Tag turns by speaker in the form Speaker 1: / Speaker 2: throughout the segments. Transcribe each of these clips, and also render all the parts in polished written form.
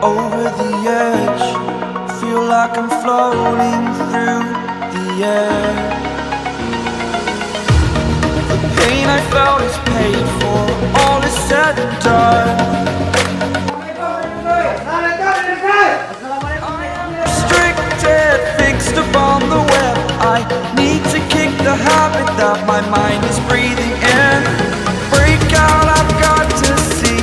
Speaker 1: over the edge. Feel like I'm floating through the air. The pain I felt is paid for, all is said and done. I am restricted, fixed upon the web. I need to kick the habit that my mind is breathing in. Break out, I've got to see.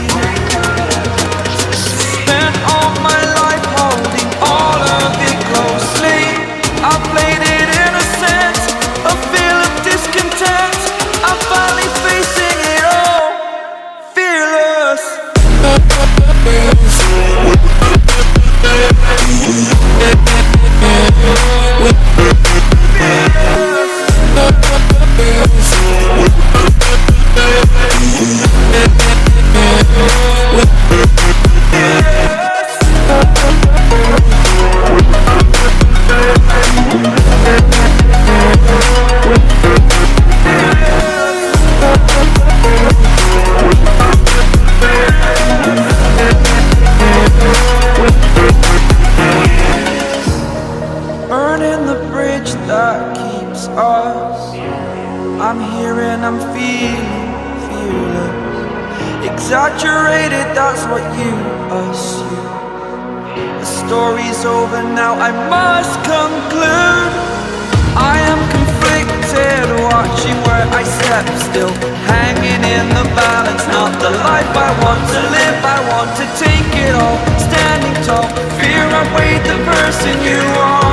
Speaker 1: Spent all my life holding all of it closely. I played it innocent, a feel of discontent. I'm finally facing it all, fearless. Burning the bridge that keeps us. I'm here and I'm feeling fearless. Exaggerated, that's what you assume. The story's over now, I must conclude. I am conflicted, watching where I step still, hanging in the balance. Not the life I want to live, I want to take it all. Standing tall, fear I weighed the person you are.